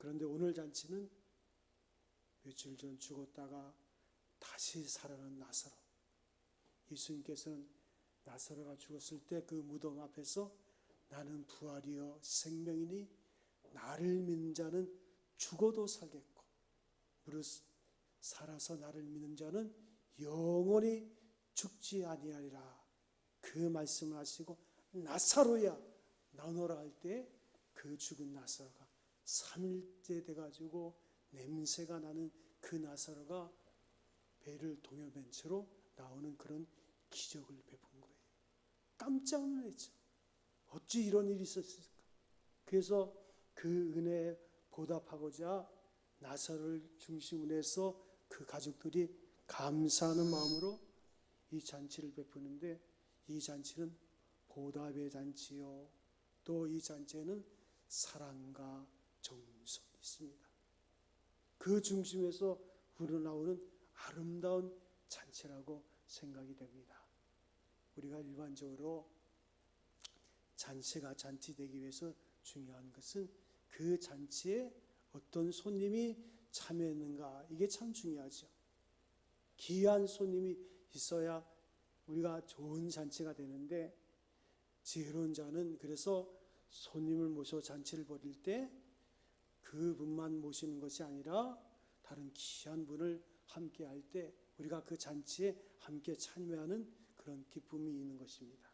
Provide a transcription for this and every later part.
그런데 오늘 잔치는 며칠 전 죽었다가 다시 살아난 나사로. 예수님께서는 나사로가 죽었을 때 그 무덤 앞에서 나는 부활이요 생명이니 나를 믿는 자는 죽어도 살겠고 무릇 살아서 나를 믿는 자는 영원히 죽지 아니하리라. 그 말씀을 하시고 나사로야 나오너라 할 때 그 죽은 나사로가 3일째 돼가지고 냄새가 나는 그 나사로가 배를 동여맨 채로 나오는 그런 기적을 베푼 거예요. 깜짝 놀랐죠. 어찌 이런 일이 있었을까? 그래서 그 은혜에 보답하고자 나사로를 중심으로 해서 그 가족들이 감사하는 마음으로 이 잔치를 베푸는데, 이 잔치는 보답의 잔치요, 또 이 잔치에는 사랑과 정성이 있습니다. 그 중심에서 우러나오는 아름다운 잔치라고 생각이 됩니다. 우리가 일반적으로 잔치가 잔치되기 위해서 중요한 것은 그 잔치에 어떤 손님이 참여했는가, 이게 참 중요하죠. 귀한 손님이 있어야 우리가 좋은 잔치가 되는데, 지혜로운 자는 그래서 손님을 모셔 잔치를 벌일 때 그분만 모시는 것이 아니라 다른 귀한 분을 함께 할 때 우리가 그 잔치에 함께 참여하는 그런 기쁨이 있는 것입니다.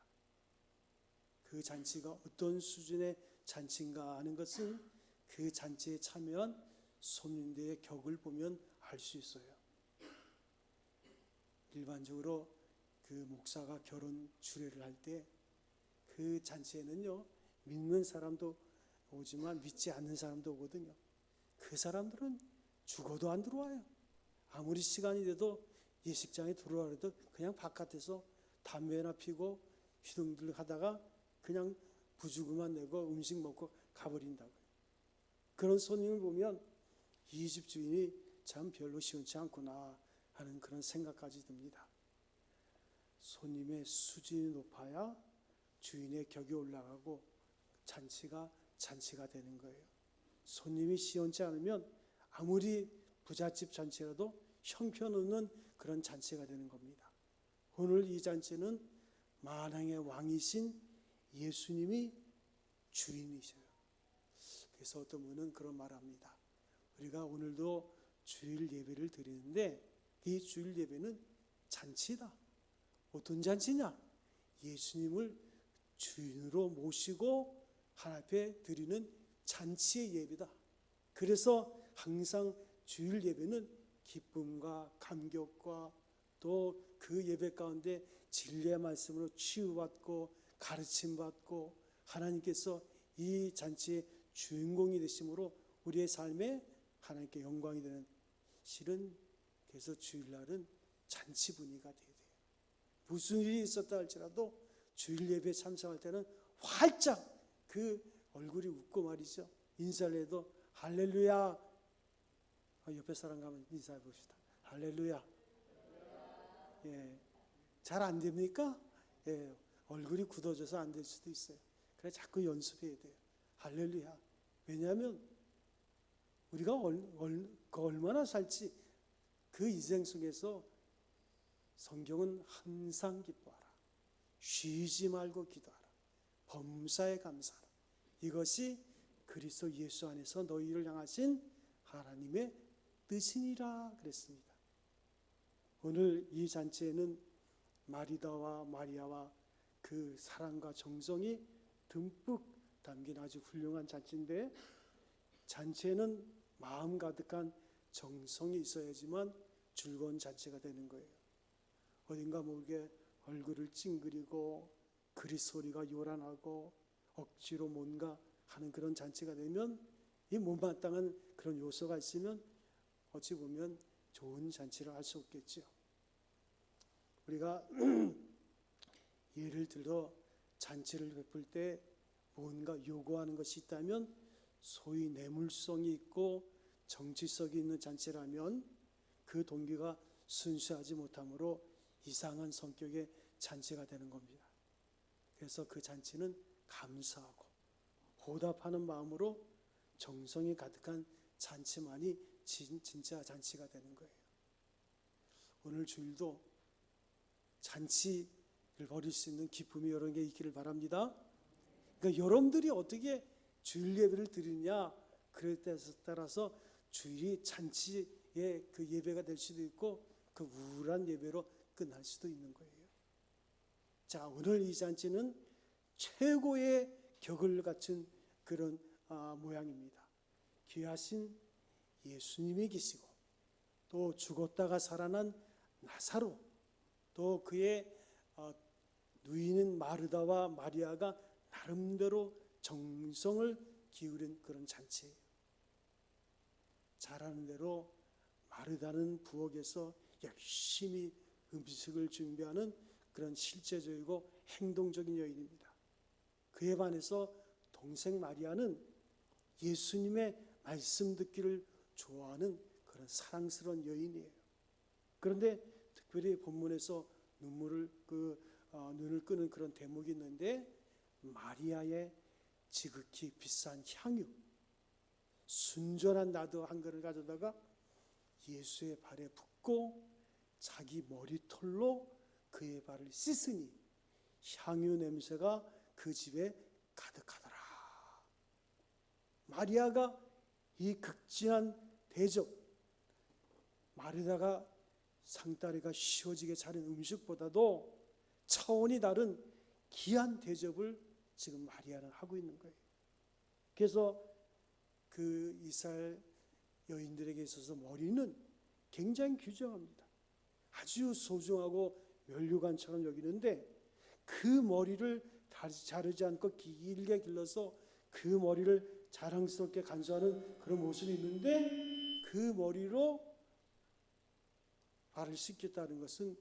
그 잔치가 어떤 수준의 잔치인가 하는 것은 그 잔치에 참여한 손님들의 격을 보면 알 수 있어요. 일반적으로 그 목사가 결혼 주례를 할 때 그 잔치에는요, 믿는 사람도 오지만 믿지 않는 사람도 오거든요. 그 사람들은 죽어도 안 들어와요. 아무리 시간이 돼도 예식장에 들어와 그래도 그냥 바깥에서 담배나 피고 휘둥들 하다가 그냥 부주구만 내고 음식 먹고 가버린다고요. 그런 손님을 보면 이 집 주인이 참 별로 시원치 않구나 하는 그런 생각까지 듭니다. 손님의 수준이 높아야 주인의 격이 올라가고 잔치가 되는 거예요. 손님이 시원치 않으면 아무리 부잣집 잔치라도 형편없는 그런 잔치가 되는 겁니다. 오늘 이 잔치는 만왕의 왕이신 예수님이 주인이셔요. 그래서 어떤 분은 그런 말합니다. 우리가 오늘도 주일 예배를 드리는데 이 주일 예배는 잔치다. 어떤 잔치냐? 예수님을 주인으로 모시고 하나님 앞에 드리는 잔치의 예배다. 그래서 항상 주일 예배는 기쁨과 감격과 또 그 예배 가운데 진리의 말씀으로 치유받고 가르침받고 하나님께서 이 잔치의 주인공이 되심으로 우리의 삶에 하나님께 영광이 되는, 실은 그래서 주일날은 잔치 분위기가 돼야 돼요. 무슨 일이 있었다 할지라도 주일 예배에 참석할 때는 활짝 그 얼굴이 웃고 말이죠. 인사를 해도 할렐루야. 옆에 사람 가면 인사해 봅시다. 할렐루야. 예, 잘 안 됩니까? 예, 얼굴이 굳어져서 안 될 수도 있어요. 그래 자꾸 연습해야 돼요. 할렐루야. 왜냐하면 우리가 얼마나 살지 그 인생 속에서 성경은 항상 기뻐하라. 쉬지 말고 기도하라. 범사에 감사하라. 이것이 그리스도 예수 안에서 너희를 향하신 하나님의 뜻이니라 그랬습니다. 오늘 이 잔치에는 마리다와 마리아와 그 사랑과 정성이 듬뿍 담긴 아주 훌륭한 잔치인데, 잔치에는 마음 가득한 정성이 있어야지만 즐거운 잔치가 되는 거예요. 어딘가 모르게 얼굴을 찡그리고 그리스도리가 요란하고 억지로 뭔가 하는 그런 잔치가 되면, 이 못마땅한 그런 요소가 있으면 어찌 보면 좋은 잔치를 할 수 없겠죠. 우리가 예를 들어 잔치를 베풀 때 뭔가 요구하는 것이 있다면 소위 내물성이 있고 정치성이 있는 잔치라면 그 동기가 순수하지 못하므로 이상한 성격의 잔치가 되는 겁니다. 그래서 그 잔치는 감사하고 보답하는 마음으로 정성이 가득한 잔치만이 진짜 잔치가 되는 거예요. 오늘 주일도 잔치를 벌일 수 있는 기쁨이 여러 개 있기를 바랍니다. 그러니까 여러분들이 어떻게 주일 예배를 드리느냐, 그에 따라서 주일이 잔치의 그 예배가 될 수도 있고 그 우울한 예배로 끝날 수도 있는 거예요. 자, 오늘 이 잔치는 최고의 격을 갖춘 그런 모양입니다. 귀하신 예수님이 계시고 또 죽었다가 살아난 나사로, 또 그의 누이는 마르다와 마리아가 나름대로 정성을 기울인 그런 잔치예요. 잘 아는 대로 마르다는 부엌에서 열심히 음식을 준비하는 그런 실제적이고 행동적인 여인입니다. 그에 반해서 동생 마리아는 예수님의 말씀 듣기를 좋아하는 그런 사랑스러운 여인이에요. 그런데 특별히 본문에서 눈을 끄는 그런 대목이 있는데, 마리아의 지극히 비싼 향유, 순전한 나드 한 그릇을 가져다가 예수의 발에 붓고 자기 머리털로 그의 발을 씻으니 향유 냄새가 그 집에 가득하더라. 마리아가 이 극진한 대접, 마르다가 상다리가 휘어지게 차린 음식보다도 차원이 다른 귀한 대접을 지금 마리아는 하고 있는 거예요. 그래서 그 이스라엘 여인들에게 있어서 머리는 굉장히 귀중합니다. 아주 소중하고 면류관처럼 여기는데, 그 머리를 자르지 않고 길게 길러서 그 머리를 자랑스럽게 간수하는 그런 모습이 있는데, 그 머리로 발을 씻겠다는 것은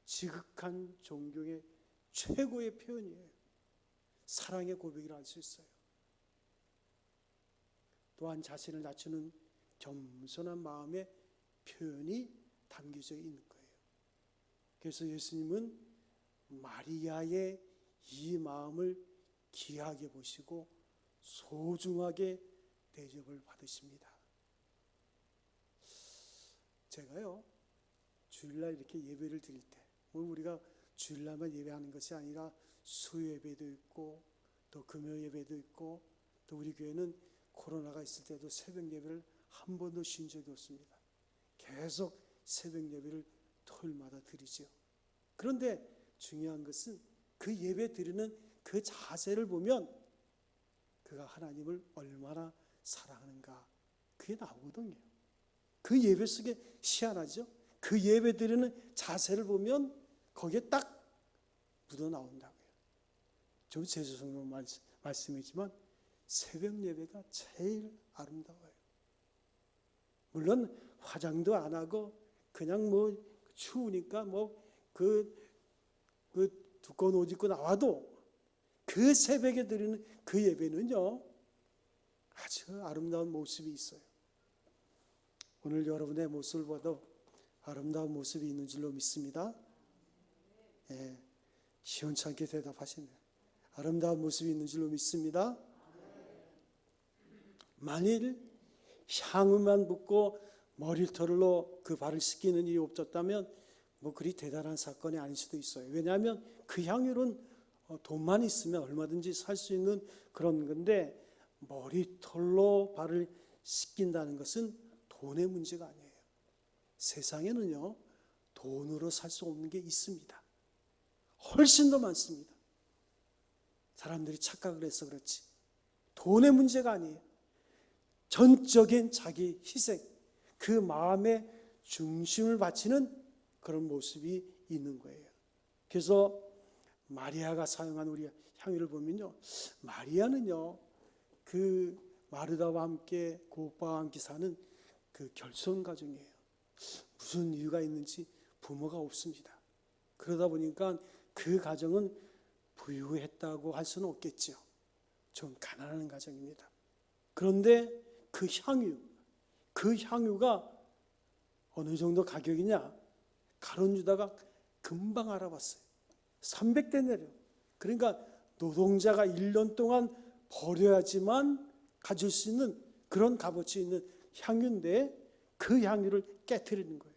지극한 존경의 최고의 표현이에요. 사랑의 고백이라 할 수 있어요. 또한 자신을 낮추는 겸손한 마음의 표현이 담겨져 있는 거예요. 그래서 예수님은 마리아의 이 마음을 귀하게 보시고 소중하게 대접을 받으십니다. 제가요, 주일날 이렇게 예배를 드릴 때, 우리가 주일날만 예배하는 것이 아니라 수요 예배도 있고 또 금요 예배도 있고, 또 우리 교회는 코로나가 있을 때도 새벽 예배를 한 번도 쉰 적이 없습니다. 계속 새벽 예배를 토요일마다 드리죠. 그런데 중요한 것은 그 예배 드리는 그 자세를 보면 그가 하나님을 얼마나 사랑하는가, 그게 나오거든요. 그 예배 속에 희한하죠. 그 예배 드리는 자세를 보면 거기에 딱 묻어 나온다고요. 좀 죄송한 말씀이지만 새벽 예배가 제일 아름다워요. 물론 화장도 안 하고 그냥 추우니까 그 두꺼운 옷 입고 나와도 그 새벽에 드리는 그 예배는요, 아주 아름다운 모습이 있어요. 오늘 여러분의 모습을 봐도 아름다운 모습이 있는 줄로 믿습니다. 예, 시원찮게 대답하시네요. 아름다운 모습이 있는 줄로 믿습니다. 만일 향유만 붓고 머리털로 그 발을 씻기는 일이 없었다면 그리 대단한 사건이 아닐 수도 있어요. 왜냐하면 그 향유는 돈만 있으면 얼마든지 살 수 있는 그런 건데, 머리털로 발을 씻긴다는 것은 돈의 문제가 아니에요. 세상에는요, 돈으로 살 수 없는 게 있습니다. 훨씬 더 많습니다. 사람들이 착각을 해서 그렇지 돈의 문제가 아니에요. 전적인 자기 희생, 그 마음의 중심을 바치는 그런 모습이 있는 거예요. 그래서 마리아가 사용한 우리 향유를 보면요, 마리아는요, 그 마르다와 함께 그 오빠와 함께 사는 그 결손 가정이에요. 무슨 이유가 있는지 부모가 없습니다. 그러다 보니까 그 가정은 부유했다고 할 수는 없겠죠. 좀 가난한 가정입니다. 그런데 그 향유가 어느 정도 가격이냐, 가룟 유다가 금방 알아봤어요. 300데나리온. 그러니까 노동자가 1년 동안 버려야지만 가질 수 있는 그런 값어치 있는 향유인데 그 향유를 깨트리는 거예요.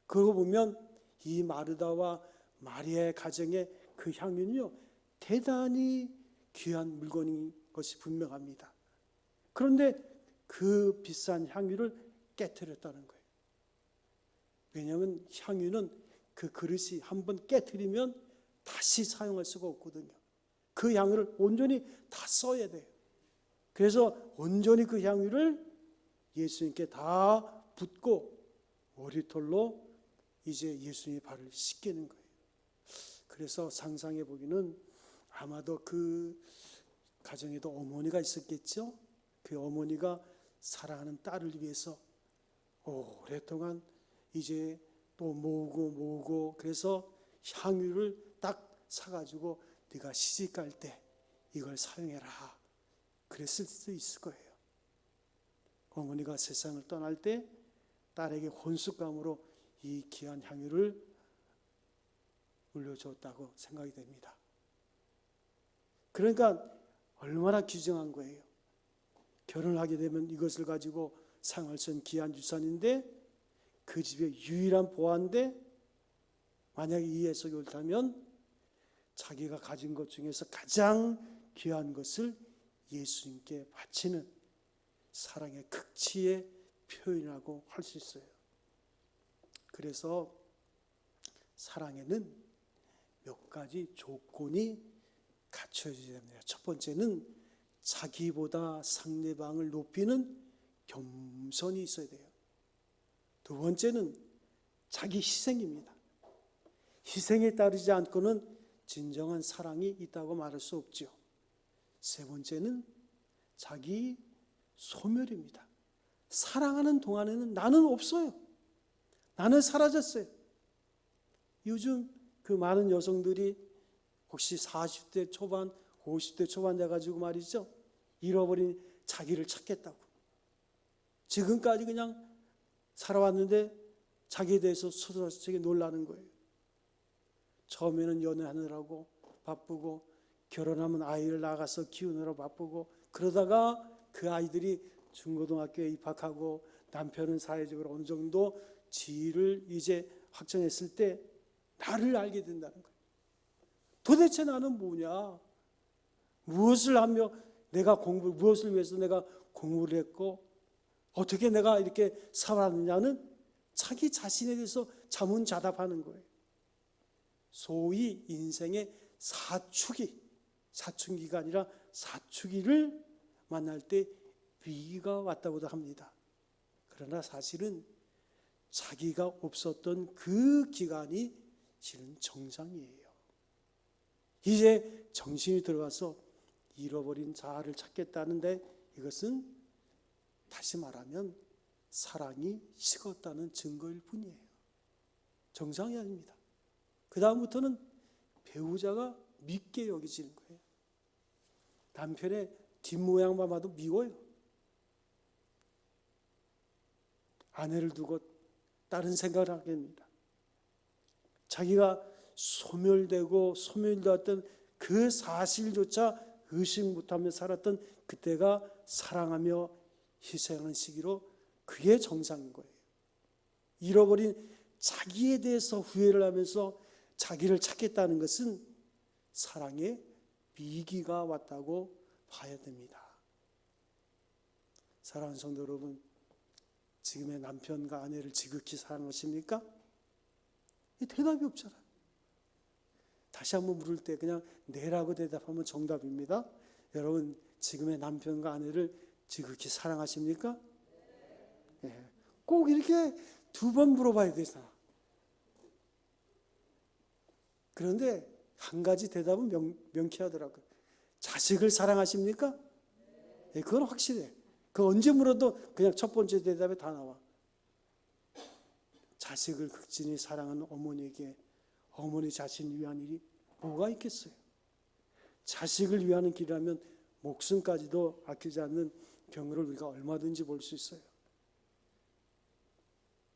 그러고 보면 이 마르다와 마리아의 가정의 그 향유는요, 대단히 귀한 물건인 것이 분명합니다. 그런데 그 비싼 향유를 깨트렸다는 거예요. 왜냐하면 향유는 그 그릇이 한번 깨트리면 다시 사용할 수가 없거든요. 그 향유를 온전히 다 써야 돼요. 그래서 온전히 그 향유를 예수님께 다 붓고 머리털로 이제 예수님의 발을 씻기는 거예요. 그래서 상상해 보기는 아마도 그 가정에도 어머니가 있었겠죠. 그 어머니가 사랑하는 딸을 위해서 오랫동안 이제 또 모으고 그래서 향유를 딱 사가지고 네가 시집갈 때 이걸 사용해라 그랬을 수도 있을 거예요. 어머니가 세상을 떠날 때 딸에게 혼숙감으로 이 귀한 향유를 물려줬다고 생각이 됩니다. 그러니까 얼마나 귀중한 거예요. 결혼을 하게 되면 이것을 가지고 사용할 수 있는 귀한 유산인데 그 집의 유일한 보화인데 만약에 이 해석이 옳다면 자기가 가진 것 중에서 가장 귀한 것을 예수님께 바치는 사랑의 극치의 표현이라고 할 수 있어요. 그래서 사랑에는 몇 가지 조건이 갖춰져야 됩니다. 첫 번째는 자기보다 상대방을 높이는 겸손이 있어야 돼요. 두 번째는 자기 희생입니다. 희생에 따르지 않고는 진정한 사랑이 있다고 말할 수 없죠. 세 번째는 자기 소멸입니다. 사랑하는 동안에는 나는 없어요. 나는 사라졌어요. 요즘 그 많은 여성들이 혹시 40대 초반, 50대 초반 돼가지고 말이죠. 잃어버린 자기를 찾겠다고. 지금까지 그냥 살아왔는데 자기에 대해서 스스로 놀라는 거예요. 처음에는 연애하느라고 바쁘고 결혼하면 아이를 낳아서 키우느라 바쁘고 그러다가 그 아이들이 중고등학교에 입학하고 남편은 사회적으로 어느 정도 지위를 이제 확정했을 때 나를 알게 된다는 거예요. 도대체 나는 뭐냐? 무엇을 하며 무엇을 위해서 내가 공부를 했고 어떻게 내가 이렇게 살았느냐는 자기 자신에 대해서 자문자답하는 거예요. 소위 인생의 사춘기가 아니라 사춘기를 만날 때 위기가 왔다고도 합니다. 그러나 사실은 자기가 없었던 그 기간이 실은 정상이에요. 이제 정신이 들어와서 잃어버린 자아를 찾겠다는데 이것은 다시 말하면 사랑이 식었다는 증거일 뿐이에요. 정상이 아닙니다. 그 다음부터는 배우자가 밉게 여기지는 거예요. 남편의 뒷모양만 봐도 미워요. 아내를 두고 다른 생각을 하게 됩니다. 자기가 소멸되었던 그 사실조차 의식 못하며 살았던 그때가 사랑하며 희생하는 시기로 그게 정상인 거예요. 잃어버린 자기에 대해서 후회를 하면서 자기를 찾겠다는 것은 사랑의 위기가 왔다고 봐야 됩니다. 사랑하는 성도 여러분, 지금의 남편과 아내를 지극히 사랑하십니까? 대답이 없잖아요. 다시 한번 물을 때 그냥 네라고 대답하면 정답입니다. 여러분, 지금의 남편과 아내를 지극히 사랑하십니까? 네. 꼭 이렇게 두 번 물어봐야 되잖아. 그런데 한 가지 대답은 명쾌하더라고요. 자식을 사랑하십니까? 네, 그건 확실해. 그 언제 물어도 그냥 첫 번째 대답에 다 나와. 자식을 극진히 사랑하는 어머니에게 어머니 자신을 위한 일이 뭐가 있겠어요? 자식을 위하는 길이라면 목숨까지도 아끼지 않는 경우를 우리가 얼마든지 볼 수 있어요.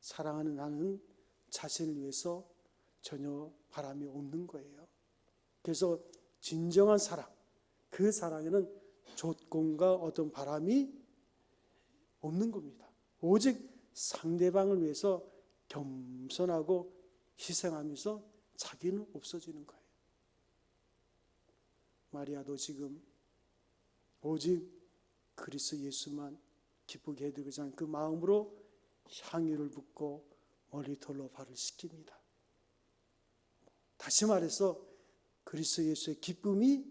사랑하는 나는 자신을 위해서 전혀 바람이 없는 거예요. 그래서 진정한 사랑, 그 사랑에는 조건과 어떤 바람이 없는 겁니다. 오직 상대방을 위해서 겸손하고 희생하면서 자기는 없어지는 거예요. 마리아도 지금 오직 그리스도 예수만 기쁘게 해드리고자 하는 그 마음으로 향유를 붓고 머리털로 발을 씻깁니다. 다시 말해서 그리스도 예수의 기쁨이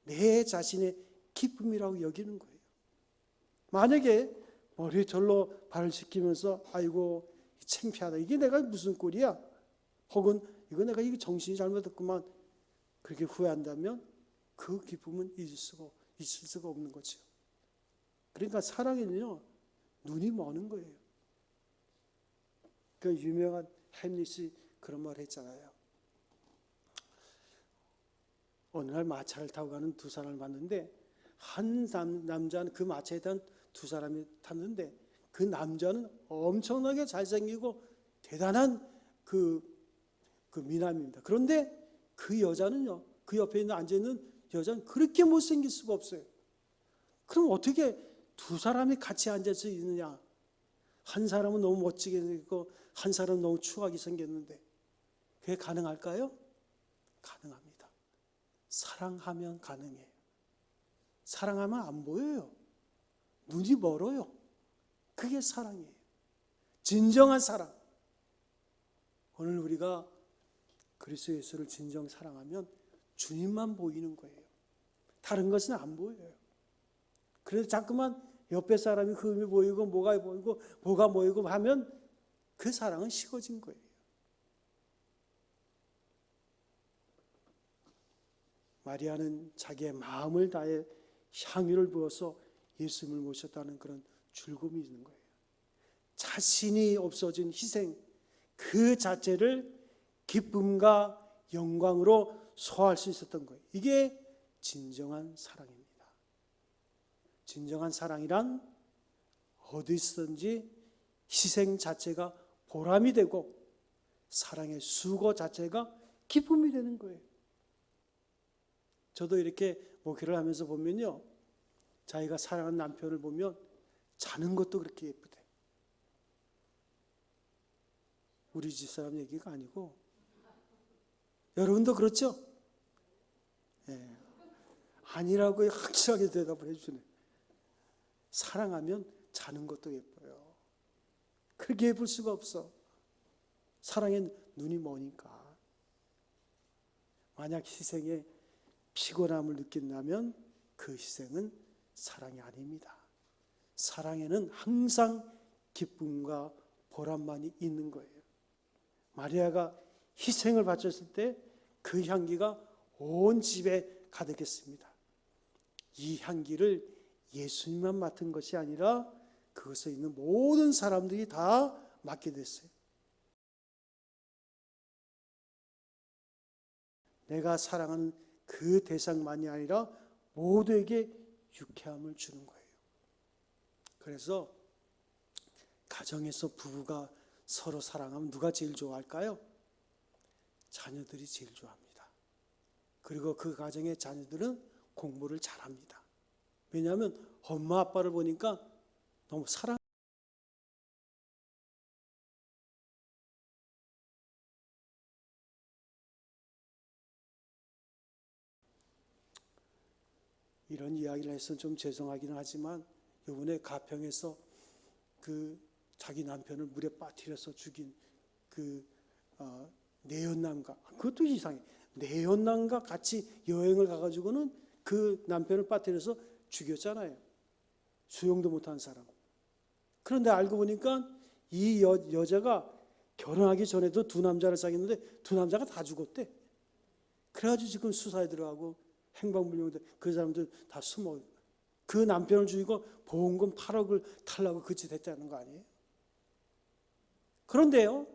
내 자신의 기쁨이라고 여기는 거예요. 만약에 머리털로 발을 씻기면서 아이고 창피하다, 이게 내가 무슨 꼴이야, 혹은 이거 내가 이게 정신이 잘못됐구만, 그렇게 후회한다면 그 기쁨은 있을 수가 없는 거죠. 그러니까 사랑에는요, 눈이 머는 거예요. 그 유명한 햄릿이 그런 말 했잖아요. 어느 날 마차를 타고 가는 두 사람을 봤는데, 한 남자는 그 마차에 탄 두 사람이 탔는데, 그 남자는 엄청나게 잘생기고 대단한 그 미남입니다. 그런데 그 여자는요, 그 옆에 앉아있는 여자는 그렇게 못생길 수가 없어요. 그럼 어떻게 두 사람이 같이 앉아서 있느냐? 한 사람은 너무 멋지게 생겼고 한 사람은 너무 추하게 생겼는데 그게 가능할까요? 가능합니다. 사랑하면 가능해요. 사랑하면 안 보여요. 눈이 멀어요. 그게 사랑이에요. 진정한 사랑. 오늘 우리가 그리스도 예수를 진정 사랑하면 주님만 보이는 거예요. 다른 것은 안 보여요. 그래서 자꾸만 옆에 사람이 흠이 보이고 뭐가 보이고 뭐가 보이고 하면 그 사랑은 식어진 거예요. 마리아는 자기의 마음을 다해 향유를 부어서 예수님을 모셨다는 그런 즐거움이 있는 거예요. 자신이 없어진 희생 그 자체를 기쁨과 영광으로 소화할 수 있었던 거예요. 이게 진정한 사랑입니다. 진정한 사랑이란 어디서든지 희생 자체가 보람이 되고 사랑의 수고 자체가 기쁨이 되는 거예요. 저도 이렇게 목회를 하면서 보면요, 자기가 사랑하는 남편을 보면 자는 것도 그렇게 예쁘대. 우리 집사람 얘기가 아니고 여러분도 그렇죠? 네. 아니라고 확실하게 대답을 해주네. 사랑하면 자는 것도 예뻐요. 그렇게 예쁠 수가 없어. 사랑엔 눈이 머니까. 만약 희생에 피곤함을 느낀다면 그 희생은 사랑이 아닙니다. 사랑에는 항상 기쁨과 보람만이 있는 거예요. 마리아가 희생을 바쳤을 때 그 향기가 온 집에 가득했습니다. 이 향기를 예수님만 맡은 것이 아니라 그것에 있는 모든 사람들이 다 맡게 됐어요. 내가 사랑하는 그 대상만이 아니라 모두에게 유쾌함을 주는 거예요. 그래서 가정에서 부부가 서로 사랑하면 누가 제일 좋아할까요? 자녀들이 제일 좋아합니다. 그리고 그 가정의 자녀들은 공부를 잘합니다. 왜냐하면 엄마 아빠를 보니까 너무 이런 이야기를 해서 좀 죄송하기는 하지만 이번에 가평에서 그 자기 남편을 물에 빠뜨려서 죽인 그 내연남과, 그것도 이상해. 내연남과 같이 여행을 가가지고는 그 남편을 빠뜨려서 죽였잖아요. 수영도 못한 사람. 그런데 알고 보니까 이 여자가 결혼하기 전에도 두 남자를 사귀었는데 두 남자가 다 죽었대. 그래가지고 지금 수사에 들어가고 행방불명인데 그 사람들 다 숨어. 그 남편을 죽이고 보험금 8억을 탈라고 그 짓 했다는 거 아니에요? 그런데요,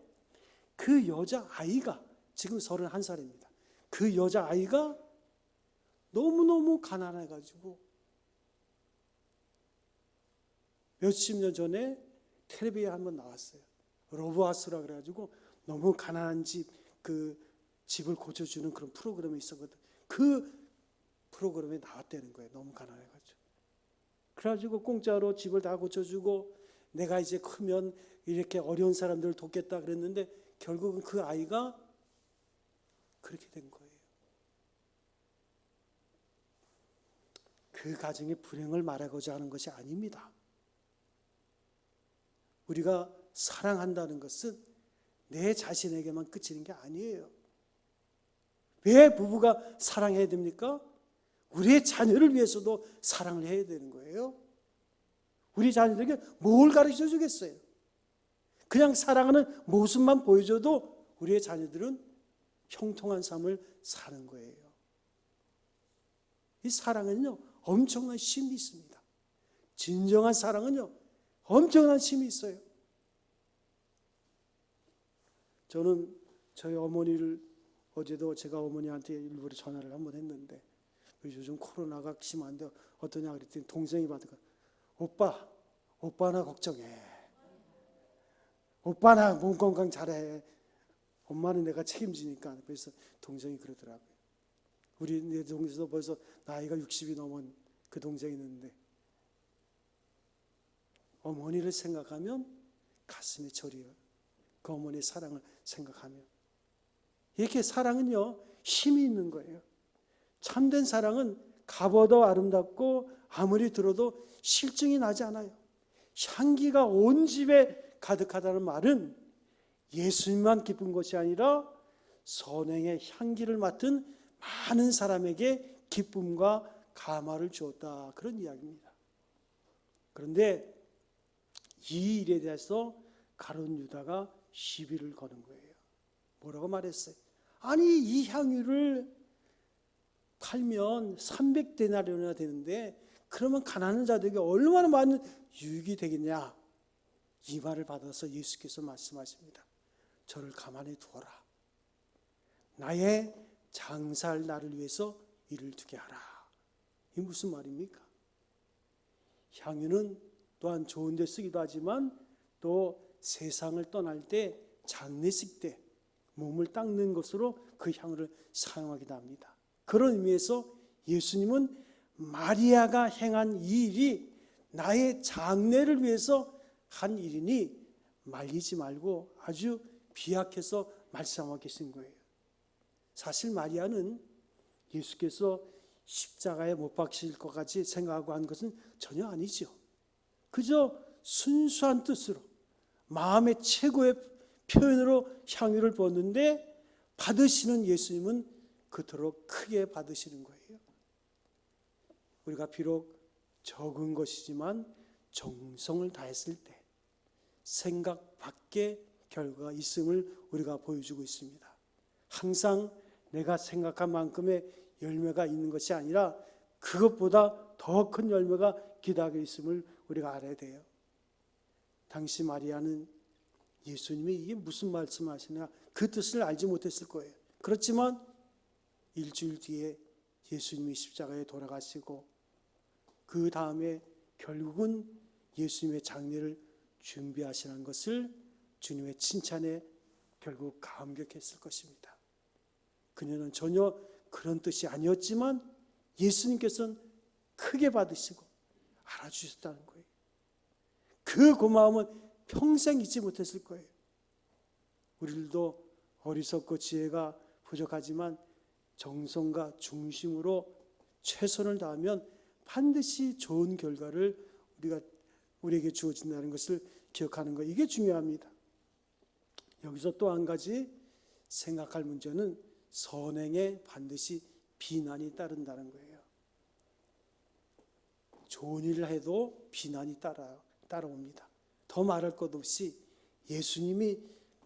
그 여자아이가 지금 31살입니다. 그 여자아이가 너무너무 가난해가지고 몇십 년 전에 텔레비에 한번 나왔어요. 로브하우스라 그래가지고 너무 가난한 그 집을 고쳐주는 그런 프로그램이 있었거든. 그 프로그램에 나왔다는 거예요. 너무 가난해가지고. 그래가지고 공짜로 집을 다 고쳐주고 내가 이제 크면 이렇게 어려운 사람들을 돕겠다 그랬는데 결국은 그 아이가 그렇게 된 거예요. 그 가정의 불행을 말하고자 하는 것이 아닙니다. 우리가 사랑한다는 것은 내 자신에게만 그치는 게 아니에요. 왜 부부가 사랑해야 됩니까? 우리의 자녀를 위해서도 사랑을 해야 되는 거예요. 우리 자녀들에게 뭘 가르쳐 주겠어요? 그냥 사랑하는 모습만 보여줘도 우리의 자녀들은 형통한 삶을 사는 거예요. 이 사랑은요, 엄청난 힘이 있습니다. 진정한 사랑은요, 엄청난 힘이 있어요. 저는 저희 어머니를 어제도 제가 어머니한테 일부러 전화를 한번 했는데 요즘 코로나가 심한데 어떠냐 그랬더니 동생이 받으니까 오빠 나 걱정해. 오빠 나 몸 건강 잘해. 엄마는 내가 책임지니까. 그래서 동생이 그러더라고요. 내 동생도 벌써 나이가 60이 넘은 그 동생이 있는데 어머니를 생각하면 가슴이 저려요. 그 어머니의 사랑을 생각하면. 이렇게 사랑은요, 힘이 있는 거예요. 참된 사랑은 값어도 아름답고 아무리 들어도 실증이 나지 않아요. 향기가 온 집에 가득하다는 말은 예수님만 기쁜 것이 아니라 선행의 향기를 맡은 많은 사람에게 기쁨과 감화를 주었다. 그런 이야기입니다. 그런데 이 일에 대해서 가룟 유다가 시비를 거는 거예요. 뭐라고 말했어요? 아니 이 향유를 팔면 300데나리온이나 되는데 그러면 가난한 자들에게 얼마나 많은 유익이 되겠냐. 이 말을 받아서 예수께서 말씀하십니다. 저를 가만히 두어라. 나의 장사할 날을 위해서 일을 두게 하라. 이게 무슨 말입니까? 향유는 또한 좋은 데 쓰기도 하지만 또 세상을 떠날 때 장례식 때 몸을 닦는 것으로 그 향유를 사용하기도 합니다. 그런 의미에서 예수님은 마리아가 행한 이 일이 나의 장례를 위해서 한 일이니 말리지 말고 아주 비약해서 말씀하고 계신 거예요. 사실 마리아는 예수께서 십자가에 못 박히실 것까지 생각하고 한 것은 전혀 아니죠. 그저 순수한 뜻으로 마음의 최고의 표현으로 향유를 부었는데 받으시는 예수님은 그토록 크게 받으시는 거예요. 우리가 비록 적은 것이지만 정성을 다했을 때 생각 밖의 결과가 있음을 우리가 보여주고 있습니다. 항상 내가 생각한 만큼의 열매가 있는 것이 아니라 그것보다 더 큰 열매가 기다리고 있음을 우리가 알아야 돼요. 당시 마리아는 예수님이 이게 무슨 말씀하시냐 그 뜻을 알지 못했을 거예요. 그렇지만 일주일 뒤에 예수님이 십자가에 돌아가시고 그 다음에 결국은 예수님의 장례를 준비하시는 것을 주님의 칭찬에 결국 감격했을 것입니다. 그녀는 전혀 그런 뜻이 아니었지만 예수님께서는 크게 받으시고 알아주셨다는 거예요. 그 고마움은 평생 잊지 못했을 거예요. 우리들도 어리석고 지혜가 부족하지만 정성과 중심으로 최선을 다하면 반드시 좋은 결과를 우리에게 주어진다는 것을 기억하는 것, 이게 중요합니다. 여기서 또 한 가지 생각할 문제는 선행에 반드시 비난이 따른다는 거예요. 좋은 일을 해도 비난이 따라옵니다. 더 말할 것 없이 예수님이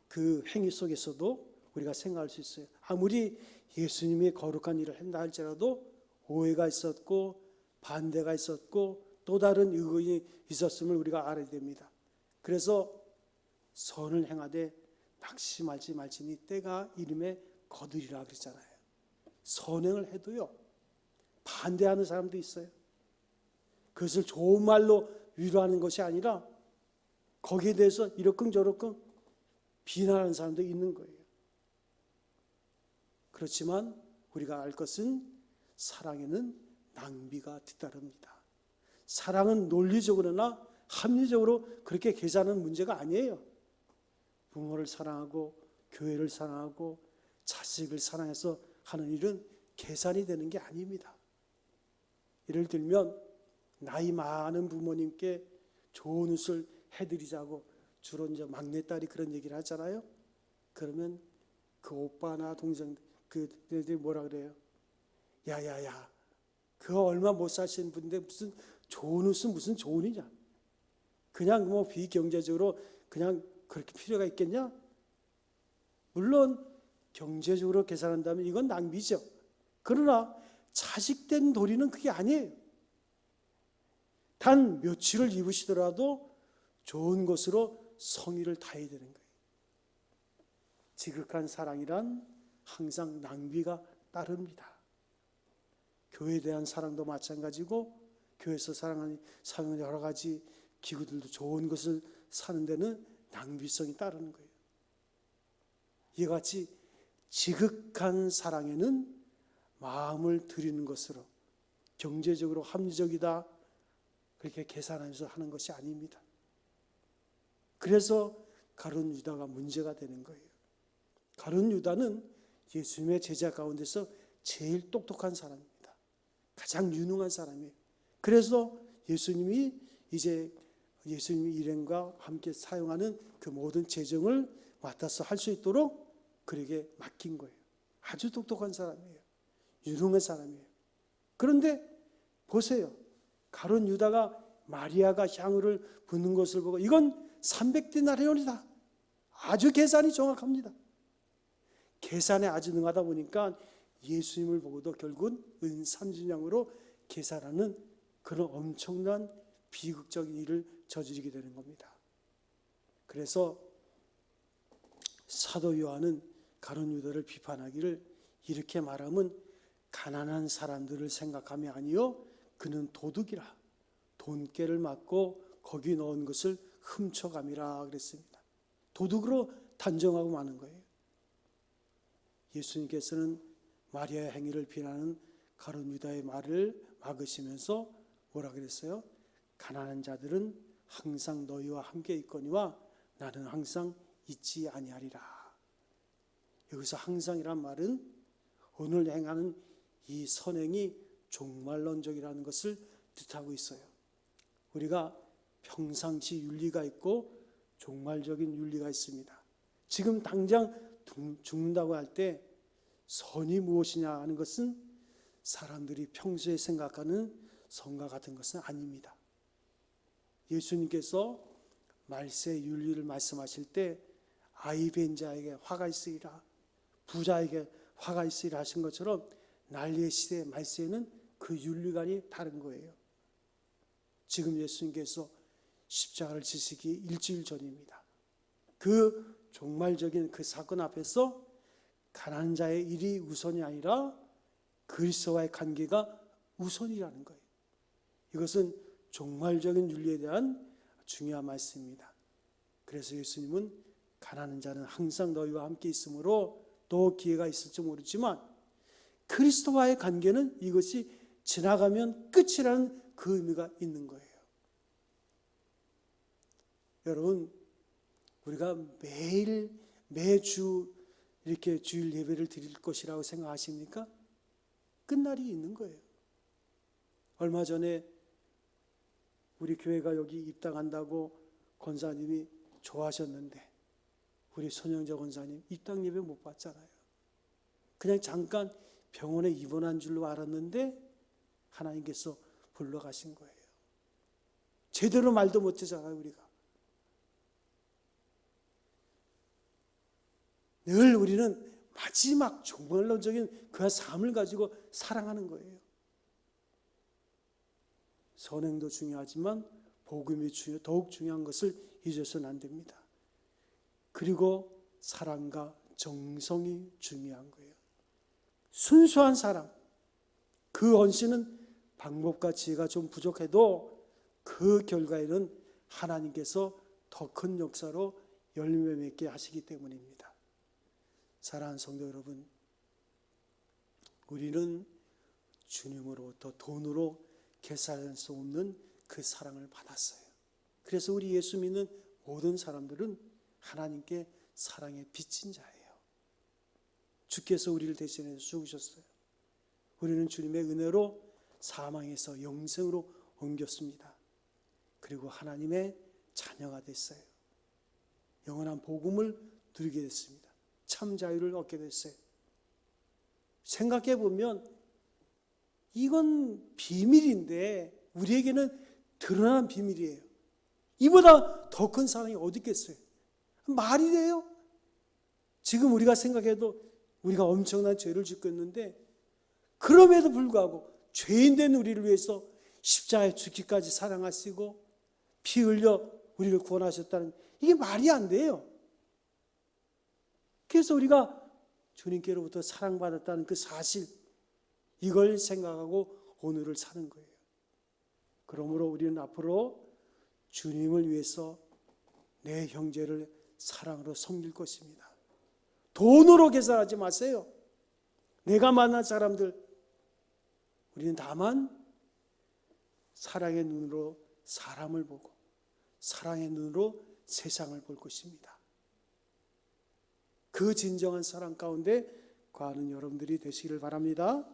그 행위 속에서도 우리가 생각할 수 있어요. 아무리 예수님이 거룩한 일을 한다 할지라도 오해가 있었고 반대가 있었고 또 다른 의견이 있었음을 우리가 알아야 됩니다. 그래서 선을 행하되 낙심하지 말지니 때가 이름에 거두리라 그랬잖아요. 선행을 해도요 반대하는 사람도 있어요. 그것을 좋은 말로 위로하는 것이 아니라 거기에 대해서 이러쿵저러쿵 비난하는 사람도 있는 거예요. 그렇지만 우리가 알 것은 사랑에는 낭비가 뒤따릅니다. 사랑은 논리적으로나 합리적으로 그렇게 계산하는 문제가 아니에요. 부모를 사랑하고 교회를 사랑하고 자식을 사랑해서 하는 일은 계산이 되는 게 아닙니다. 예를 들면 나이 많은 부모님께 좋은 옷을 해드리자고 주로 이제 막내딸이 그런 얘기를 하잖아요. 그러면 그 오빠나 동생 그들이 뭐라 그래요? 야야야, 그거 얼마 못 사시는 분인데 무슨 좋은 옷은 무슨 좋은 이냐? 그냥 뭐 비경제적으로 그냥 그렇게 필요가 있겠냐? 물론 경제적으로 계산한다면 이건 낭비죠. 그러나 자식된 도리는 그게 아니에요. 단 며칠을 입으시더라도 좋은 것으로 성의를 다해야 되는 거예요. 지극한 사랑이란 항상 낭비가 따릅니다. 교회에 대한 사랑도 마찬가지고 교회에서 사랑하는 여러 가지 기구들도 좋은 것을 사는 데는 낭비성이 따르는 거예요. 이와 같이 지극한 사랑에는 마음을 드리는 것으로 경제적으로 합리적이다 그렇게 계산하면서 하는 것이 아닙니다. 그래서 가룟 유다가 문제가 되는 거예요. 가룟 유다는 예수님의 제자 가운데서 제일 똑똑한 사람입니다. 가장 유능한 사람이에요. 그래서 예수님이 이제 예수님의 일행과 함께 사용하는 그 모든 재정을 맡아서 할 수 있도록 그에게 맡긴 거예요. 아주 똑똑한 사람이에요. 유능한 사람이에요. 그런데 보세요. 가룟 유다가 마리아가 향유를 붓는 것을 보고 이건 300데나리온이다. 아주 계산이 정확합니다. 계산에 아주 능하다 보니까 예수님을 보고도 결국은 은삼진냥으로 계산하는 그런 엄청난 비극적인 일을 저지르게 되는 겁니다. 그래서 사도 요한은 가룟 유다를 비판하기를 이렇게 말하면 가난한 사람들을 생각함이 아니요 그는 도둑이라 돈깨를 맞고 거기 넣은 것을 훔쳐감이라 그랬습니다. 도둑으로 단정하고 마는 거예요. 예수님께서는 마리아의 행위를 비난하는 가룟 유다의 말을 막으시면서 뭐라 그랬어요? 가난한 자들은 항상 너희와 함께 있거니와 나는 항상 있지 아니하리라. 여기서 항상이란 말은 오늘 행하는 이 선행이 종말론적이라는 것을 뜻하고 있어요. 우리가 평상시 윤리가 있고 종말적인 윤리가 있습니다. 지금 당장 죽는다고 할 때 선이 무엇이냐 하는 것은 사람들이 평소에 생각하는 선과 같은 것은 아닙니다. 예수님께서 말세 윤리를 말씀하실 때 아이 뵌 자에게 화가 있으리라 부자에게 화가 있으리라 하신 것처럼 난리의 시대의 말세에는 그 윤리관이 다른 거예요. 지금 예수님께서 십자가를 지시기 일주일 전입니다. 그 종말적인 그 사건 앞에서 가난한 자의 일이 우선이 아니라 그리스도와의 관계가 우선이라는 거예요. 이것은 종말적인 윤리에 대한 중요한 말씀입니다. 그래서 예수님은 가난한 자는 항상 너희와 함께 있으므로 또 기회가 있을지 모르지만 그리스도와의 관계는 이것이 지나가면 끝이라는 그 의미가 있는 거예요. 여러분, 우리가 매주 이렇게 주일 예배를 드릴 것이라고 생각하십니까? 끝날이 있는 거예요. 얼마 전에 우리 교회가 여기 입당한다고 권사님이 좋아하셨는데 우리 손영재 권사님 입당 예배 못 봤잖아요. 그냥 잠깐 병원에 입원한 줄로 알았는데 하나님께서 불러가신 거예요. 제대로 말도 못하잖아요, 우리가. 늘 우리는 마지막 종말론적인 그 삶을 가지고 사랑하는 거예요. 선행도 중요하지만 복음이 더욱 중요한 것을 잊어서는 안 됩니다. 그리고 사랑과 정성이 중요한 거예요. 순수한 사랑, 그 언신은 방법과 지혜가 좀 부족해도 그 결과에는 하나님께서 더 큰 역사로 열매 맺게 하시기 때문입니다. 사랑하는 성도 여러분, 우리는 주님으로부터 돈으로 계산할 수 없는 그 사랑을 받았어요. 그래서 우리 예수 믿는 모든 사람들은 하나님께 사랑에 빚진 자예요. 주께서 우리를 대신해서 죽으셨어요. 우리는 주님의 은혜로 사망에서 영생으로 옮겼습니다. 그리고 하나님의 자녀가 됐어요. 영원한 복음을 누리게 됐습니다. 참 자유를 얻게 됐어요. 생각해 보면 이건 비밀인데 우리에게는 드러난 비밀이에요. 이보다 더 큰 사랑이 어디 있겠어요? 말이 돼요? 지금 우리가 생각해도 우리가 엄청난 죄를 짓고 있는데 그럼에도 불구하고 죄인된 우리를 위해서 십자가에 죽기까지 사랑하시고 피 흘려 우리를 구원하셨다는 이게 말이 안 돼요. 그래서 우리가 주님께로부터 사랑받았다는 그 사실 이걸 생각하고 오늘을 사는 거예요. 그러므로 우리는 앞으로 주님을 위해서 내 형제를 사랑으로 섬길 것입니다. 돈으로 계산하지 마세요. 내가 만난 사람들 우리는 다만 사랑의 눈으로 사람을 보고 사랑의 눈으로 세상을 볼 것입니다. 그 진정한 사랑 가운데 거하는 여러분들이 되시기를 바랍니다.